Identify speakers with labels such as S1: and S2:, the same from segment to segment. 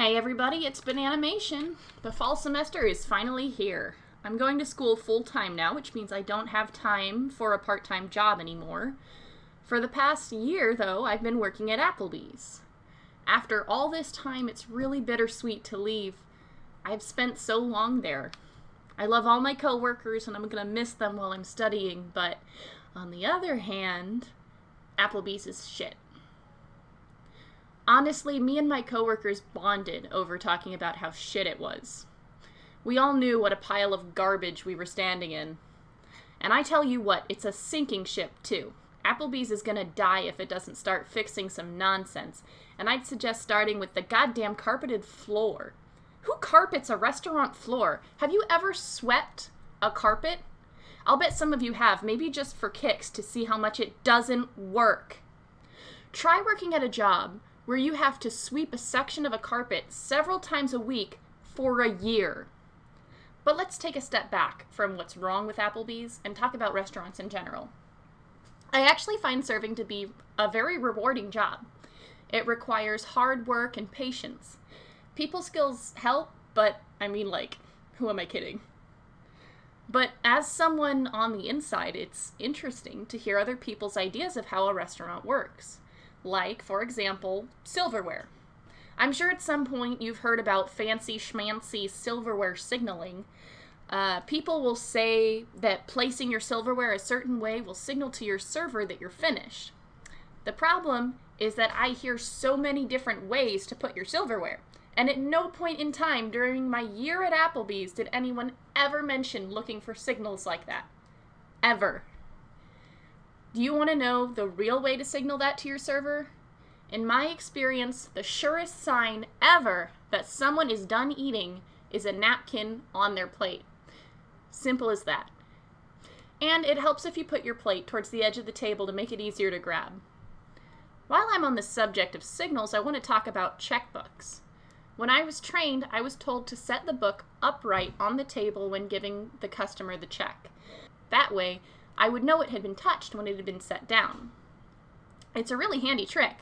S1: Hey everybody, it's been animation. The fall semester is finally here. I'm going to school full-time now, which means I don't have time for a part-time job anymore. For the past year, though, I've been working at Applebee's. After all this time, it's really bittersweet to leave. I've spent so long there. I love all my coworkers and I'm gonna miss them while I'm studying, but on the other hand, Applebee's is shit. Honestly, me and my coworkers bonded over talking about how shit it was. We all knew what a pile of garbage we were standing in. And I tell you what, it's a sinking ship too. Applebee's is gonna die if it doesn't start fixing some nonsense, and I'd suggest starting with the goddamn carpeted floor. Who carpets a restaurant floor? Have you ever swept a carpet? I'll bet some of you have, maybe just for kicks to see how much it doesn't work. Try working at a job where you have to sweep a section of a carpet several times a week for a year. But let's take a step back from what's wrong with Applebee's and talk about restaurants in general. I actually find serving to be a very rewarding job. It requires hard work and patience. People skills help, but I mean, like, who am I kidding? But as someone on the inside, it's interesting to hear other people's ideas of how a restaurant works. Like, for example, silverware. I'm sure at some point you've heard about fancy schmancy silverware signaling. People will say that placing your silverware a certain way will signal to your server that you're finished. The problem is that I hear so many different ways to put your silverware, and at no point in time during my year at Applebee's did anyone ever mention looking for signals like that. Ever. Do you want to know the real way to signal that to your server? In my experience, the surest sign ever that someone is done eating is a napkin on their plate. Simple as that. And it helps if you put your plate towards the edge of the table to make it easier to grab. While I'm on the subject of signals, I want to talk about checkbooks. When I was trained, I was told to set the book upright on the table when giving the customer the check. That way, I would know it had been touched when it had been set down. It's a really handy trick.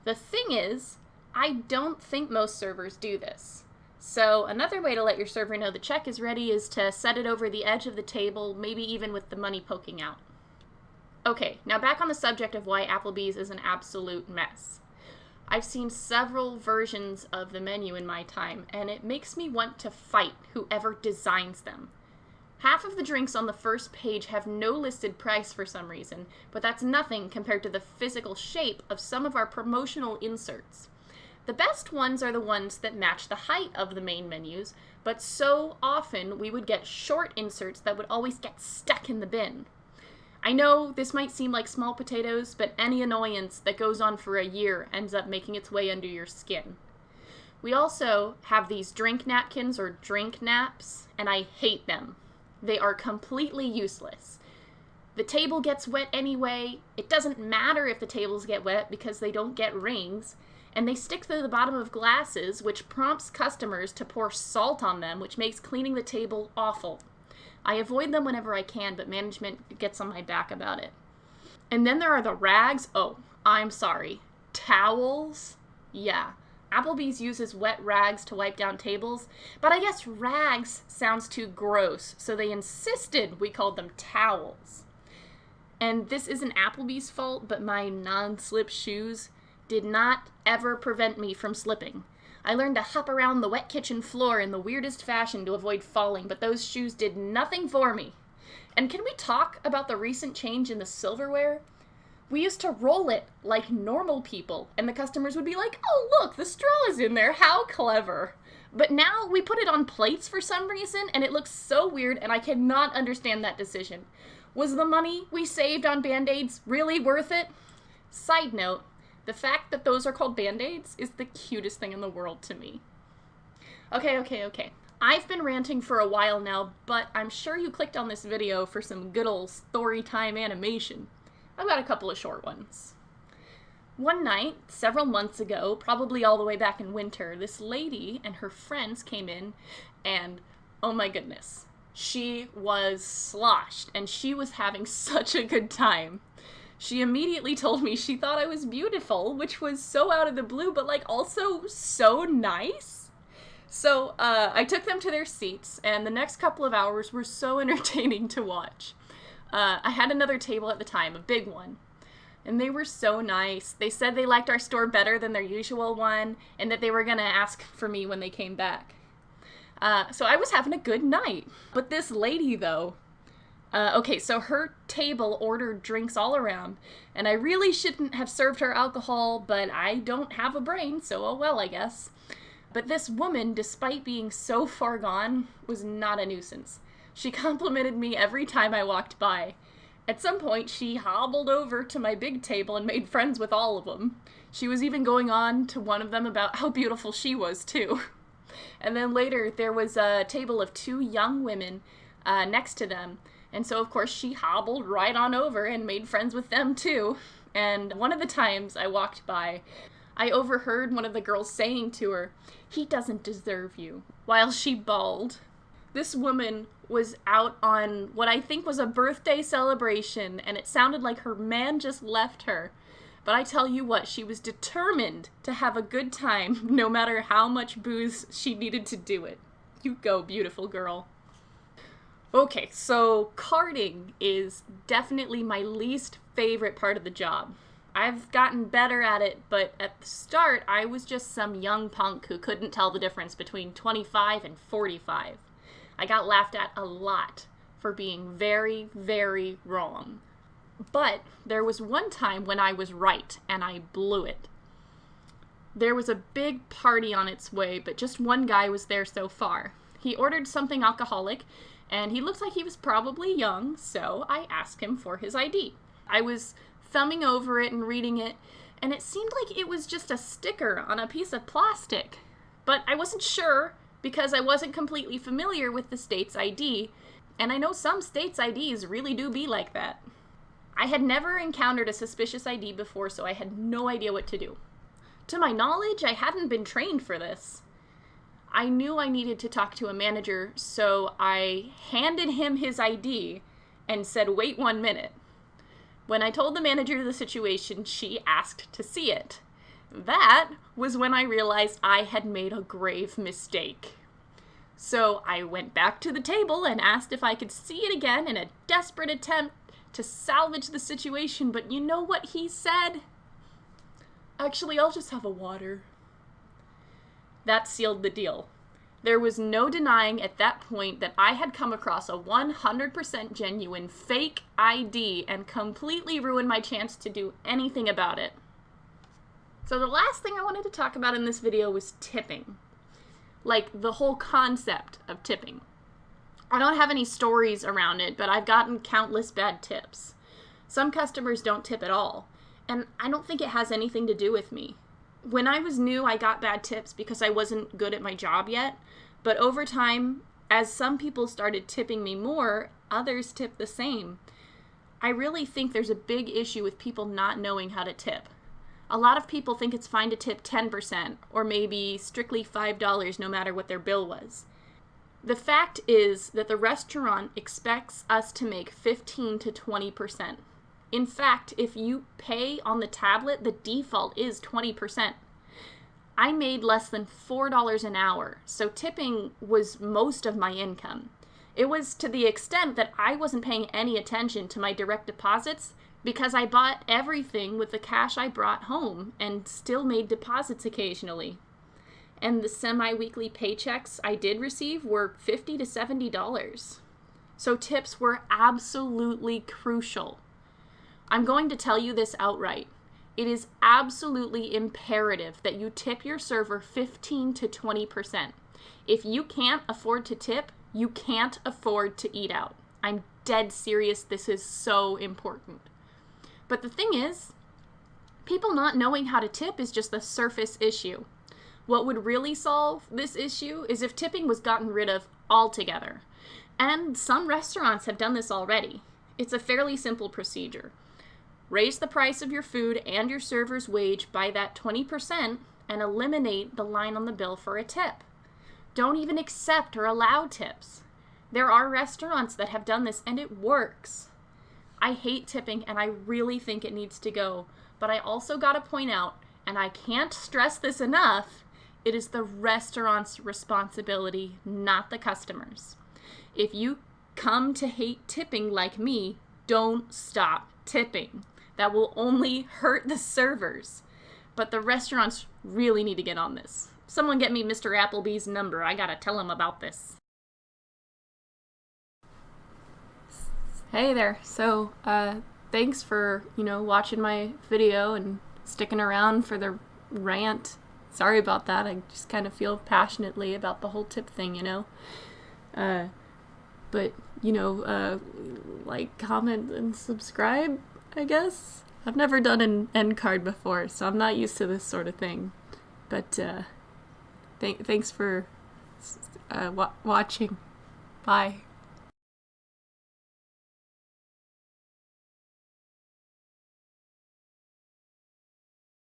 S1: The thing is, I don't think most servers do this. So another way to let your server know the check is ready is to set it over the edge of the table, maybe even with the money poking out. Okay, now back on the subject of why Applebee's is an absolute mess. I've seen several versions of the menu in my time, and it makes me want to fight whoever designs them. Half of the drinks on the first page have no listed price for some reason, but that's nothing compared to the physical shape of some of our promotional inserts. The best ones are the ones that match the height of the main menus, but so often we would get short inserts that would always get stuck in the bin. I know this might seem like small potatoes, but any annoyance that goes on for a year ends up making its way under your skin. We also have these drink napkins or drink naps, and I hate them. They are completely useless. The table gets wet anyway. It doesn't matter if the tables get wet because they don't get rings. And they stick to the bottom of glasses, which prompts customers to pour salt on them, which makes cleaning the table awful. I avoid them whenever I can, but management gets on my back about it. And then there are the rags. Oh, I'm sorry. Towels? Yeah. Applebee's uses wet rags to wipe down tables, but I guess rags sounds too gross, so they insisted we called them towels. And this isn't Applebee's fault, but my non-slip shoes did not ever prevent me from slipping. I learned to hop around the wet kitchen floor in the weirdest fashion to avoid falling, but those shoes did nothing for me. And can we talk about the recent change in the silverware? We used to roll it like normal people, and the customers would be like, oh look, the straw is in there, how clever. But now we put it on plates for some reason, and it looks so weird, and I cannot understand that decision. Was the money we saved on Band-Aids really worth it? Side note, the fact that those are called Band-Aids is the cutest thing in the world to me. Okay. I've been ranting for a while now, but I'm sure you clicked on this video for some good old story time animation. I've got a couple of short ones. One night, several months ago, probably all the way back in winter, this lady and her friends came in and, oh my goodness, she was sloshed and she was having such a good time. She immediately told me she thought I was beautiful, which was so out of the blue, but like also so nice. So I took them to their seats, and the next couple of hours were so entertaining to watch. I had another table at the time, a big one, and they were so nice. They said they liked our store better than their usual one, and that they were going to ask for me when they came back. So I was having a good night. But this lady, though, okay, so her table ordered drinks all around, and I really shouldn't have served her alcohol, but I don't have a brain, so oh well, I guess. But this woman, despite being so far gone, was not a nuisance. She complimented me every time I walked by. At some point, she hobbled over to my big table and made friends with all of them. She was even going on to one of them about how beautiful she was, too. And then later, there was a table of 2 young women next to them. And so, of course, she hobbled right on over and made friends with them, too. And one of the times I walked by, I overheard one of the girls saying to her, "He doesn't deserve you," while she bawled. This woman was out on what I think was a birthday celebration, and it sounded like her man just left her. But I tell you what, she was determined to have a good time, no matter how much booze she needed to do it. You go, beautiful girl. Okay, so carding is definitely my least favorite part of the job. I've gotten better at it, but at the start, I was just some young punk who couldn't tell the difference between 25 and 45. I got laughed at a lot for being very, very wrong. But there was one time when I was right, and I blew it. There was a big party on its way, but just one guy was there so far. He ordered something alcoholic, and he looked like he was probably young, so I asked him for his ID. I was thumbing over it and reading it, and it seemed like it was just a sticker on a piece of plastic. But I wasn't sure because I wasn't completely familiar with the state's ID, and I know some states' IDs really do be like that. I had never encountered a suspicious ID before, so I had no idea what to do. To my knowledge, I hadn't been trained for this. I knew I needed to talk to a manager, so I handed him his ID and said, "Wait 1 minute." When I told the manager the situation, she asked to see it. That was when I realized I had made a grave mistake. So I went back to the table and asked if I could see it again in a desperate attempt to salvage the situation, but you know what he said? "Actually, I'll just have a water." That sealed the deal. There was no denying at that point that I had come across a 100% genuine fake ID and completely ruined my chance to do anything about it. So the last thing I wanted to talk about in this video was tipping. Like, the whole concept of tipping. I don't have any stories around it, but I've gotten countless bad tips. Some customers don't tip at all, and I don't think it has anything to do with me. When I was new, I got bad tips because I wasn't good at my job yet, but over time, as some people started tipping me more, others tipped the same. I really think there's a big issue with people not knowing how to tip. A lot of people think it's fine to tip 10%, or maybe strictly $5 no matter what their bill was. The fact is that the restaurant expects us to make 15 to 20%. In fact, if you pay on the tablet, the default is 20%. I made less than $4 an hour, so tipping was most of my income. It was to the extent that I wasn't paying any attention to my direct deposits because I bought everything with the cash I brought home and still made deposits occasionally. And the semi-weekly paychecks I did receive were $50 to $70. So tips were absolutely crucial. I'm going to tell you this outright. It is absolutely imperative that you tip your server 15 to 20%. If you can't afford to tip, you can't afford to eat out. I'm dead serious. This is so important. But the thing is, people not knowing how to tip is just the surface issue. What would really solve this issue is if tipping was gotten rid of altogether. And some restaurants have done this already. It's a fairly simple procedure. Raise the price of your food and your server's wage by that 20% and eliminate the line on the bill for a tip. Don't even accept or allow tips. There are restaurants that have done this and it works. I hate tipping, and I really think it needs to go. But I also gotta point out, and I can't stress this enough, it is the restaurant's responsibility, not the customer's. If you come to hate tipping like me, don't stop tipping. That will only hurt the servers. But the restaurants really need to get on this. Someone get me Mr. Applebee's number. I gotta tell him about this. Hey there. So, thanks for, watching my video and sticking around for the rant. Sorry about that. I just kind of feel passionately about the whole tip thing, But, like, comment, and subscribe, I guess. I've never done an end card before, so I'm not used to this sort of thing. But, thanks for watching. Bye.